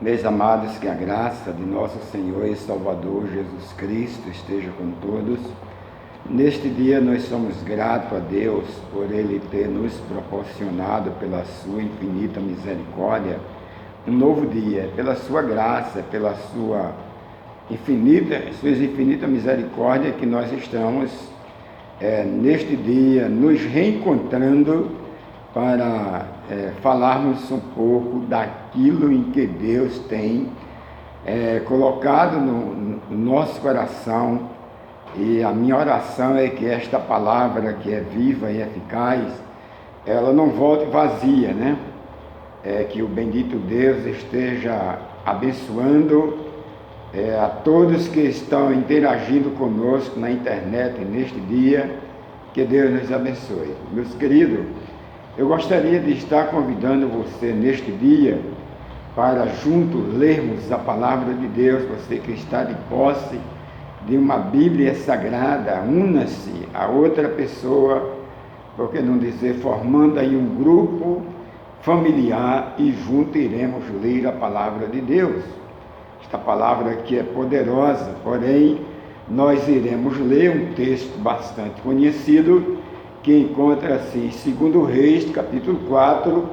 Meus amados, que a graça de nosso Senhor e Salvador Jesus Cristo esteja com todos. Neste dia nós somos gratos a Deus por Ele ter nos proporcionado, pela sua infinita misericórdia, um novo dia, pela sua graça, pela suas infinitas misericórdia, que nós estamos neste dia nos reencontrando para falarmos um pouco daquilo em que Deus tem colocado no nosso coração. E a minha oração é que esta palavra, que é viva e eficaz, ela não volte vazia, né? Que o bendito Deus esteja abençoando a todos que estão interagindo conosco na internet neste dia. Que Deus nos abençoe. Meus queridos, eu gostaria de estar convidando você neste dia para juntos lermos a palavra de Deus. Você que está de posse de uma Bíblia Sagrada, una-se a outra pessoa, por que não dizer, formando aí um grupo familiar, e juntos iremos ler a palavra de Deus. Esta palavra aqui é poderosa, porém nós iremos ler um texto bastante conhecido, que encontra-se em 2 Reis, capítulo 4,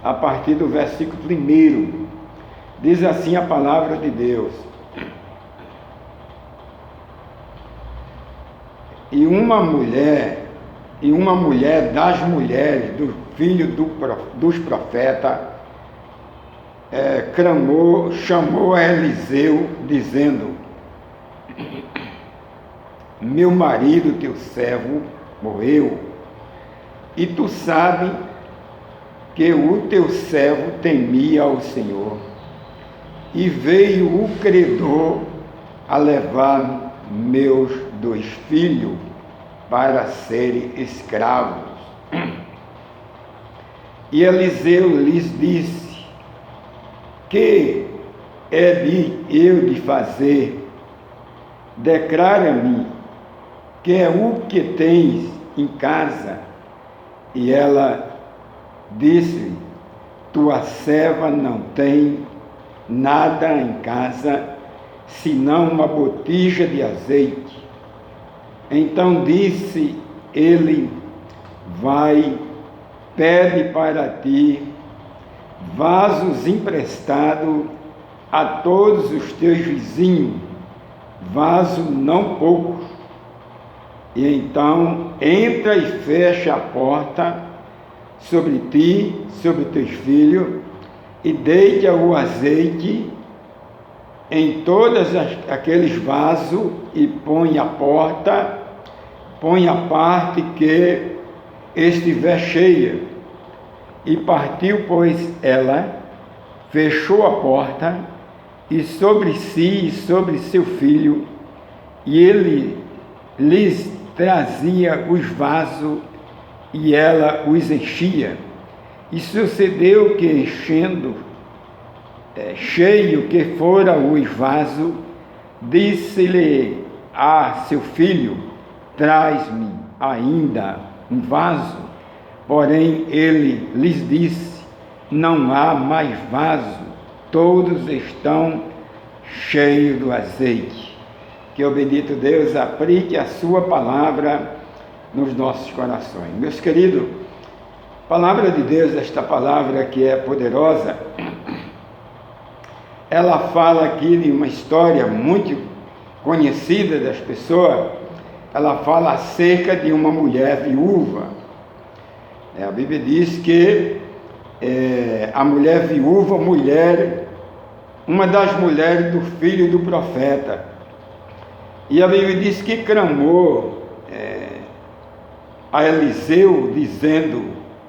a partir do versículo 1. Diz assim a palavra de Deus: E uma mulher das mulheres do filho dos profetas chamou a Eliseu, dizendo: Meu marido, teu servo, morreu, e tu sabes que o teu servo temia ao Senhor, e veio o credor a levar meus 2 filhos para serem escravos. E Eliseu lhes disse: Que eu de fazer? Declara-me que é o que tens em casa. E ela disse: Tua serva não tem nada em casa, senão uma botija de azeite. Então disse ele: Vai, pede para ti vasos emprestados a todos os teus vizinhos, vasos não poucos. E então entra e fecha a porta sobre ti, sobre teus filhos, e deita o azeite em todos aqueles vasos, e põe a parte que estiver cheia. E partiu, pois, ela, fechou a porta, e sobre si e sobre seu filho, e ele lhes trazia os vasos, e ela os enchia. E sucedeu que, cheio que fora os vasos, disse-lhe a seu filho: Traz-me ainda um vaso. Porém ele lhes disse: Não há mais vaso, todos estão cheios do azeite. Que o bendito Deus aplique a sua palavra nos nossos corações. Meus queridos, palavra de Deus, esta palavra que é poderosa, ela fala aqui de uma história muito conhecida das pessoas. Ela fala acerca de uma mulher viúva. A Bíblia diz que a mulher viúva, uma das mulheres do filho do profeta. E a Bíblia diz que clamou a Eliseu, dizendo: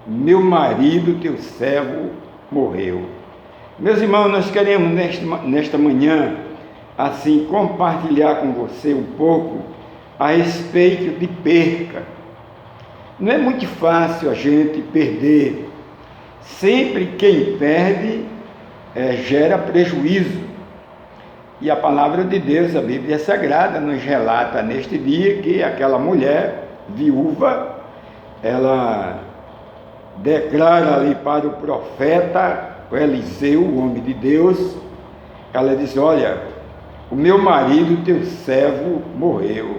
Meu marido, teu servo, morreu. Meus irmãos, nós queremos nesta manhã, assim, compartilhar com você um pouco a respeito de perca. Não é muito fácil a gente perder. Sempre quem perde gera prejuízo. E a palavra de Deus, a Bíblia Sagrada, nos relata neste dia que aquela mulher viúva, ela declara ali para o profeta, o Eliseu, o homem de Deus, ela diz: olha, o meu marido, teu servo, morreu.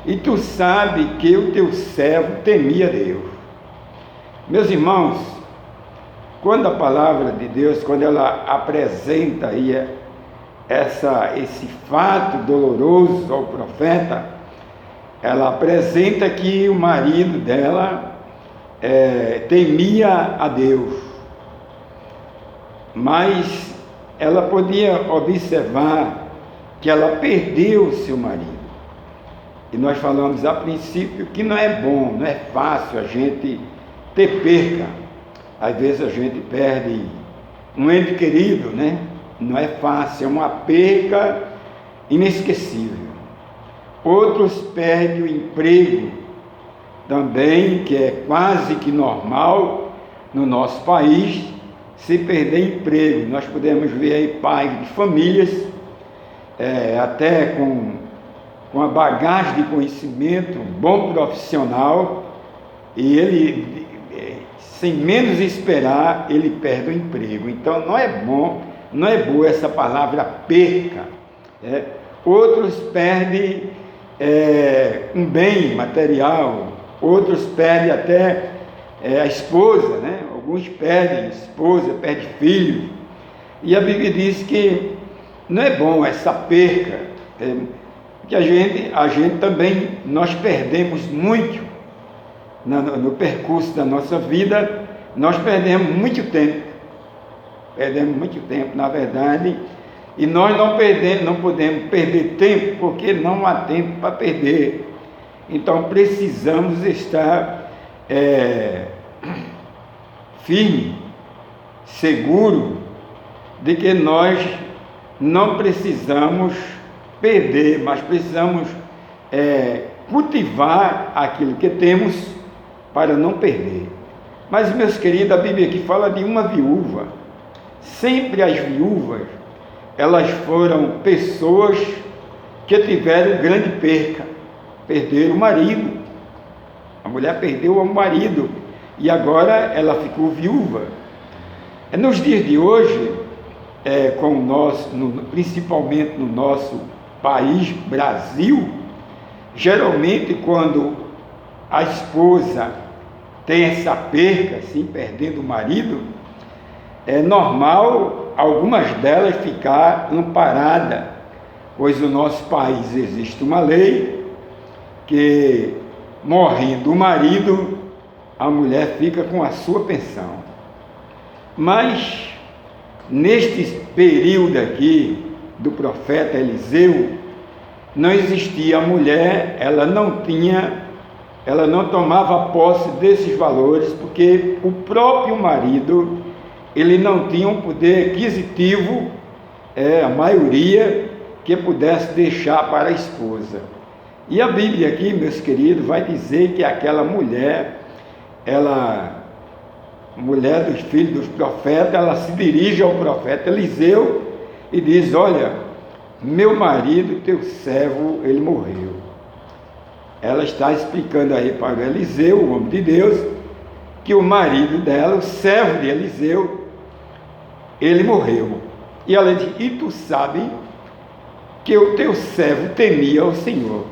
E tu sabe que o teu servo temia Deus. Meus irmãos, quando a palavra de Deus, quando ela apresenta aí esse fato doloroso ao profeta, ela apresenta que o marido dela temia a Deus, mas ela podia observar que ela perdeu o seu marido. E nós falamos a princípio que não é bom, não é fácil a gente ter perca. Às vezes a gente perde um ente querido, né? Não é fácil, é uma perca inesquecível. Outros perdem o emprego também, que é quase que normal no nosso país, se perder emprego. Nós podemos ver aí pais de famílias, até com a bagagem de conhecimento, um bom profissional, e ele, sem menos esperar, ele perde o emprego. Então não é bom, não é boa essa palavra perca. Outros perdem um bem material, outros perdem até a esposa, né? Alguns perdem esposa, perdem filho. E a Bíblia diz que não é bom essa perca, que a gente também, nós perdemos muito no percurso da nossa vida, nós perdemos muito tempo, na verdade, e nós não podemos perder tempo, porque não há tempo para perder. Então precisamos estar firme, seguro de que nós não precisamos perder, mas precisamos cultivar aquilo que temos para não perder. Mas, meus queridos, a Bíblia aqui fala de uma viúva. Sempre as viúvas, elas foram pessoas que tiveram grande perca, perderam o marido. A mulher perdeu o marido e agora ela ficou viúva. Nos dias de hoje, principalmente no nosso país, Brasil, geralmente quando a esposa tem essa perca, assim, perdendo o marido, é normal algumas delas ficar amparadas, pois no nosso país existe uma lei que, morrendo o marido, a mulher fica com a sua pensão. Mas neste período aqui do profeta Eliseu, não existia a mulher, ela não tomava posse desses valores, porque o próprio marido, ele não tinha um poder aquisitivo, a maioria, que pudesse deixar para a esposa. E a Bíblia aqui, meus queridos, vai dizer que aquela mulher, mulher dos filhos dos profetas, ela se dirige ao profeta Eliseu e diz: olha, meu marido, teu servo, ele morreu. Ela está explicando aí para Eliseu, o homem de Deus, que o marido dela, o servo de Eliseu, ele morreu. E ela diz: e tu sabe que o teu servo temia o Senhor,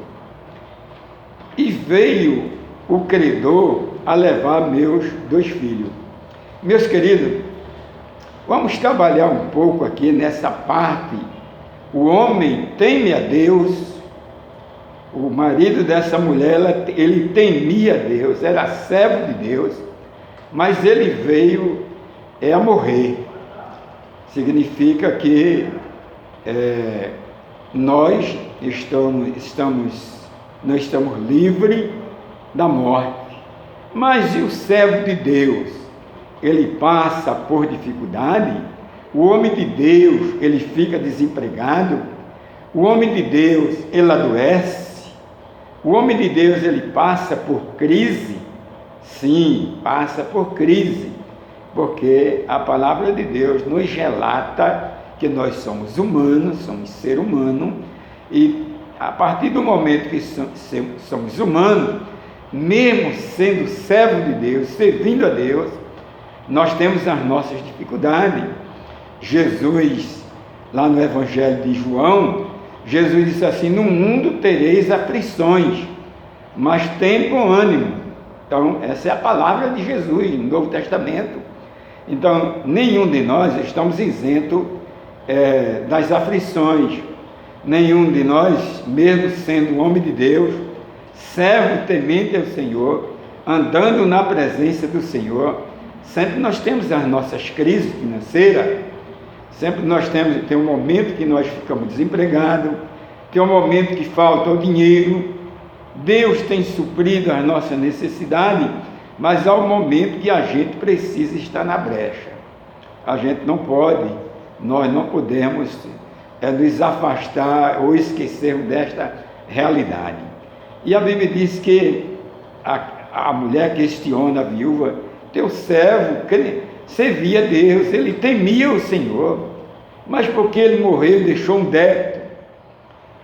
e veio o credor a levar meus 2 filhos. Meus queridos, vamos trabalhar um pouco aqui nessa parte. O homem teme a Deus. O marido dessa mulher, ele temia a Deus, era servo de Deus, mas ele veio a morrer. Significa que nós estamos livres da morte. Mas e o servo de Deus? Ele passa por dificuldade? O homem de Deus, ele fica desempregado? O homem de Deus, ele adoece? O homem de Deus, ele passa por crise? Sim, passa por crise, porque a palavra de Deus nos relata que nós somos humanos, somos ser humano, e a partir do momento que somos humanos, mesmo sendo servo de Deus, servindo a Deus, nós temos as nossas dificuldades. Jesus, lá no Evangelho de João, Jesus disse assim: no mundo tereis aflições, mas tem bom ânimo. Então, essa é a palavra de Jesus no Novo Testamento. Então, nenhum de nós estamos isentos das aflições. Nenhum de nós, mesmo sendo homem de Deus, servo temente ao Senhor, andando na presença do Senhor, sempre nós temos as nossas crises financeiras, sempre nós tem um momento que nós ficamos desempregados, tem um momento que falta o dinheiro. Deus tem suprido as nossas necessidades, mas há um momento que a gente precisa estar na brecha. A gente não pode, nós não podemos nos afastar ou esquecermos desta realidade. E a Bíblia diz que a mulher questiona a viúva: teu servo servia a Deus, ele temia o Senhor, mas porque ele morreu e deixou um débito,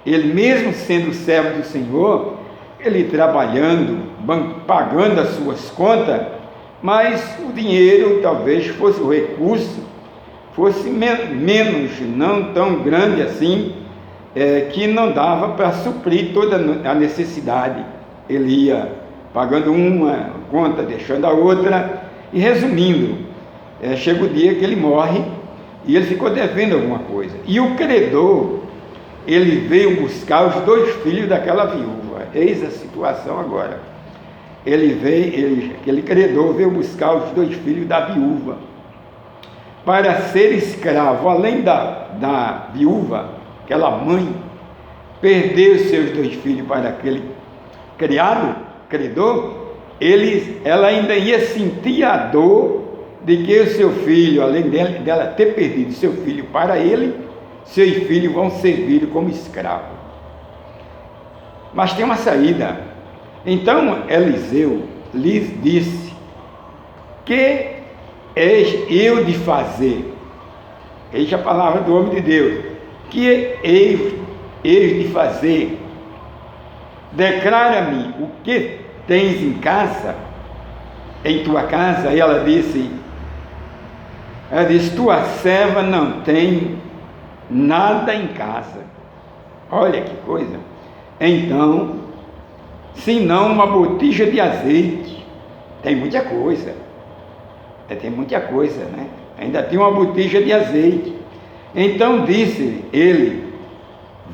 ele mesmo sendo servo do Senhor, ele trabalhando, pagando as suas contas, mas o dinheiro talvez fosse o recurso, fosse menos, não tão grande assim, que não dava para suprir toda a necessidade. Ele ia pagando uma conta, deixando a outra, e resumindo, chega o dia que ele morre e ele ficou devendo alguma coisa. E o credor, ele veio buscar os 2 filhos daquela viúva. Eis a situação agora. Aquele credor veio buscar os 2 filhos da viúva para ser escravo. Além da viúva, aquela mãe, perdeu os seus 2 filhos para aquele credor, ela ainda ia sentir a dor de que o seu filho, além dela ter perdido seu filho para ele, seus filhos vão servir como escravo. Mas tem uma saída. Então Eliseu lhes disse: que és eu de fazer? Eis a palavra do homem de Deus. Que eis de fazer? Declara-me o que tens em casa, em tua casa. E ela disse, tua serva não tem nada em casa. Olha que coisa. Então, senão uma botija de azeite. Tem muita coisa, né? Ainda tem uma botija de azeite. Então disse ele: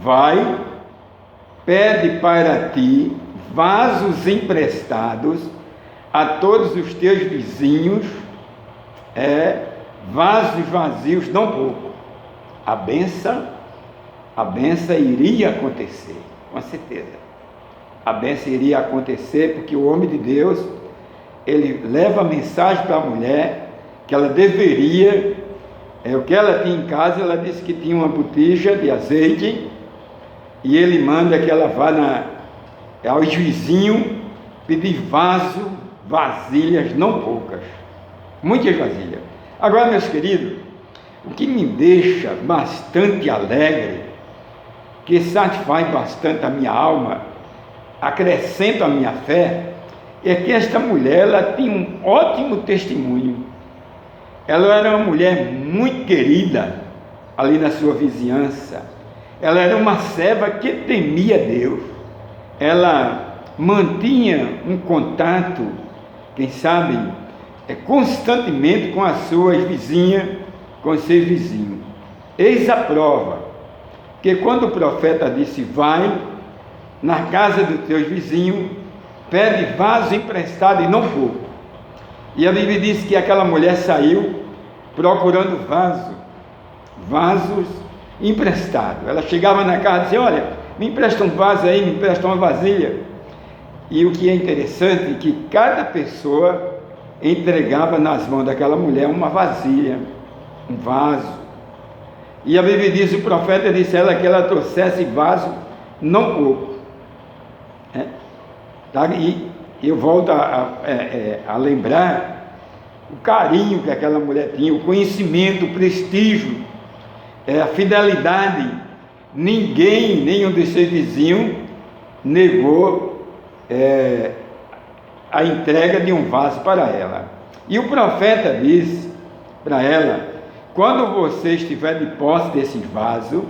vai, pede para ti vasos emprestados a todos os teus vizinhos, vasos vazios, não pouco. A benção iria acontecer, com certeza. A benção iria acontecer, porque o homem de Deus, ele leva a mensagem para a mulher, que ela deveria, o que ela tinha em casa. Ela disse que tinha uma botija de azeite, e ele manda que ela vá ao vizinho pedir vasilhas, não poucas, muitas vasilhas. Agora, meus queridos, o que me deixa bastante alegre, que satisfaz bastante a minha alma, acrescenta a minha fé, é que esta mulher, ela tinha um ótimo testemunho. Ela era uma mulher muito querida ali na sua vizinhança. Ela era uma serva que temia Deus. Ela mantinha um contato, quem sabe, constantemente com as suas vizinhas, com os seus vizinhos. Eis a prova, que quando o profeta disse: vai na casa dos teus vizinhos, pede vaso emprestado e não pouco. E a Bíblia diz que aquela mulher saiu procurando vasos emprestados. Ela chegava na casa e dizia: olha, me empresta um vaso aí, me empresta uma vasilha. E o que é interessante é que cada pessoa entregava nas mãos daquela mulher uma vasilha, um vaso. E a Bíblia diz, o profeta disse a ela que ela trouxesse vaso, não pouco. E eu volto a lembrar o carinho que aquela mulher tinha, o conhecimento, o prestígio, a fidelidade. Nenhum dos seus vizinhos negou a entrega de um vaso para ela. E o profeta disse para ela quando você estiver de posse desse vaso,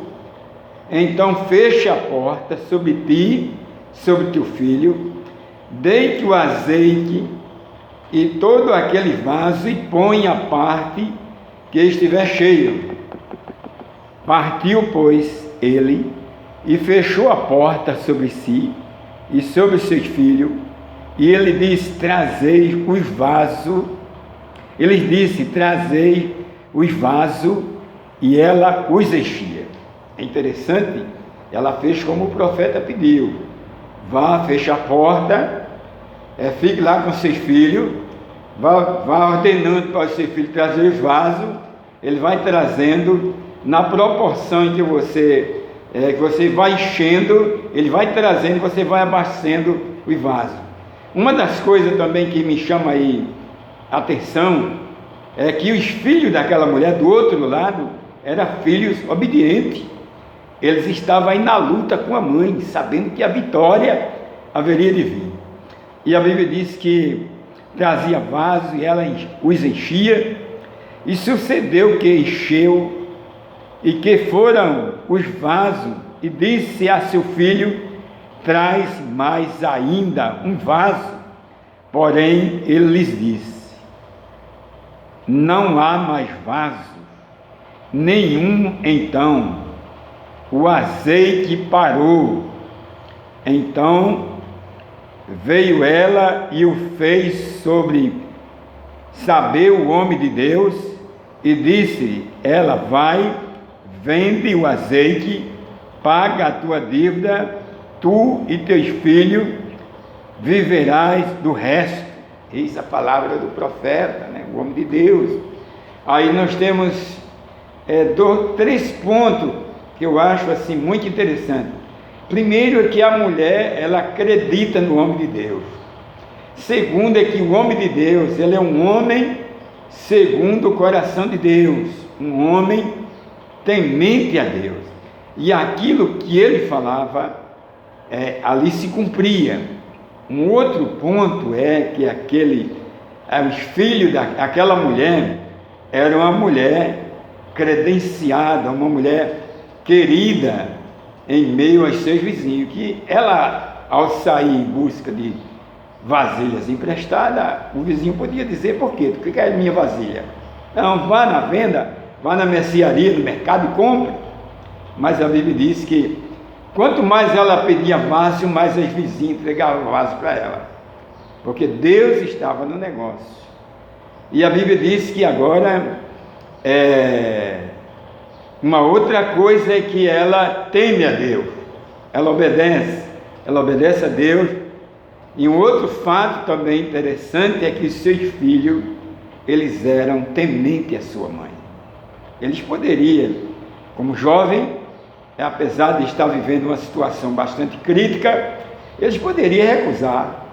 então feche a porta sobre ti, sobre teu filho, deite o azeite e todo aquele vaso e põe a parte que estiver cheio. Partiu, pois, ele e fechou a porta sobre si e sobre os seus filhos, e ele disse: trazei os vasos. Ele disse: trazei os vasos, e ela os enchia. É interessante, ela fez como o profeta pediu: vá, feche a porta, fique lá com seus filhos, vá ordenando para os seus filhos trazer os vasos. Ele vai trazendo na proporção em que você vai enchendo, ele vai trazendo, você vai abastecendo os vasos. Uma das coisas também que me chama aí a atenção é que os filhos daquela mulher do outro lado eram filhos obedientes. Eles estavam aí na luta com a mãe, sabendo que a vitória haveria de vir. E a Bíblia diz que trazia vasos e ela os enchia, e sucedeu que encheu, e que foram os vasos, e disse a seu filho: traz mais ainda um vaso. Porém ele lhes disse: não há mais vaso nenhum. Então o azeite parou. Então veio ela e o fez sobre saber o homem de Deus, e disse ela: vai, vende o azeite, paga a tua dívida, tu e teus filhos viverás do resto. Eis a palavra do profeta, o homem de Deus. Aí nós temos três pontos que eu acho assim muito interessante. Primeiro é que a mulher, ela acredita no homem de Deus. Segundo é que o homem de Deus, ele é um homem segundo o coração de Deus, um homem temente a Deus, e aquilo que ele falava ali se cumpria. Um outro ponto é que os filhos daquela mulher eram uma mulher credenciada, uma mulher querida em meio aos seus vizinhos, que ela, ao sair em busca de vasilhas emprestadas, o vizinho podia dizer: por quê? Tu quer minha vasilha? Não, vá na venda, vá na mercearia, no mercado e compre. Mas a Bíblia diz que quanto mais ela pedia vaso, mais os vizinhos entregavam vaso para ela, porque Deus estava no negócio. E a Bíblia diz que agora uma outra coisa é que ela teme a Deus, ela obedece a Deus. E um outro fato também interessante é que os seus filhos, eles eram tementes à sua mãe. Eles poderiam, como jovem, apesar de estar vivendo uma situação bastante crítica, eles poderiam recusar.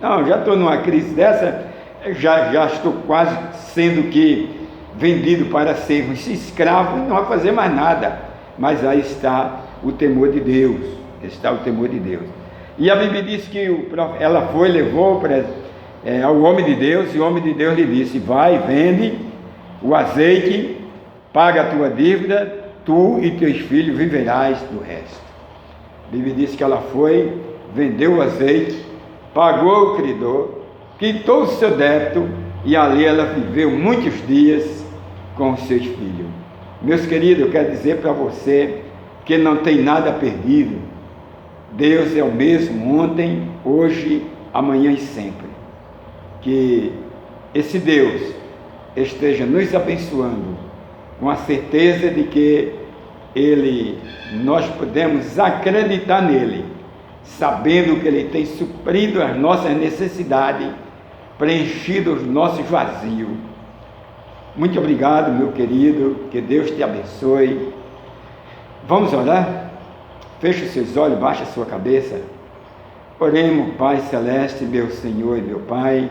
Não, já estou numa crise dessa, já estou quase sendo que vendido para ser um escravo, não vai fazer mais nada. Mas aí está o temor de Deus, E a Bíblia diz que ela levou ao homem de Deus, e o homem de Deus lhe disse: vai, vende o azeite, paga a tua dívida, tu e teus filhos viverás do resto. A Bíblia diz que ela foi, vendeu o azeite, pagou o credor, quitou o seu débito, e ali ela viveu muitos dias com os seus filhos. Meus queridos, eu quero dizer para você que não tem nada perdido. Deus é o mesmo ontem, hoje, amanhã e sempre. Que esse Deus esteja nos abençoando, com a certeza de que nós podemos acreditar nele, sabendo que ele tem suprido as nossas necessidades, preenchido os nossos vazios. Muito obrigado, meu querido, que Deus te abençoe. Vamos orar? Feche os seus olhos, baixe a sua cabeça. Oremos. Pai celeste, meu Senhor e meu Pai,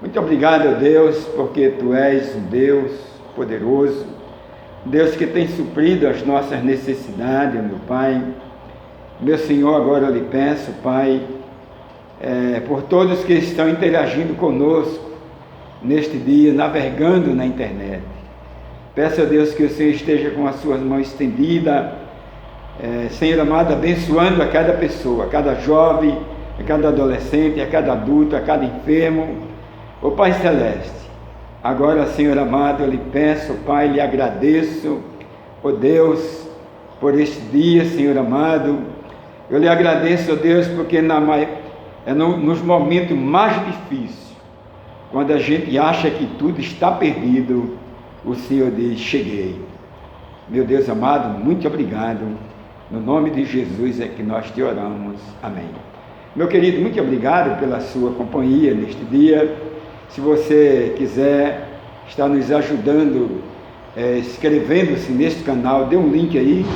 muito obrigado, Deus, porque Tu és um Deus poderoso, Deus que tem suprido as nossas necessidades, meu Pai. Meu Senhor, agora eu lhe peço, Pai, por todos que estão interagindo conosco neste dia, navegando na internet. Peço a Deus que o Senhor esteja com as suas mãos estendidas, Senhor amado, abençoando a cada pessoa, a cada jovem, a cada adolescente, a cada adulto, a cada enfermo. Ó Pai Celeste, agora, Senhor amado, eu lhe peço, Pai, lhe agradeço, ó Deus, por este dia, Senhor amado. Eu lhe agradeço, ó Deus, porque nos momentos mais difíceis, quando a gente acha que tudo está perdido, o Senhor diz: cheguei. Meu Deus amado, muito obrigado. No nome de Jesus é que nós te oramos. Amém. Meu querido, muito obrigado pela sua companhia neste dia. Se você quiser estar nos ajudando, inscrevendo-se neste canal, dê um link aí,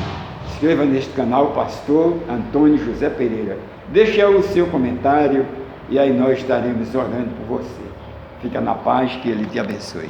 inscreva neste canal, Pastor Antônio José Pereira. Deixe o seu comentário e aí nós estaremos orando por você. Fica na paz, que Ele te abençoe.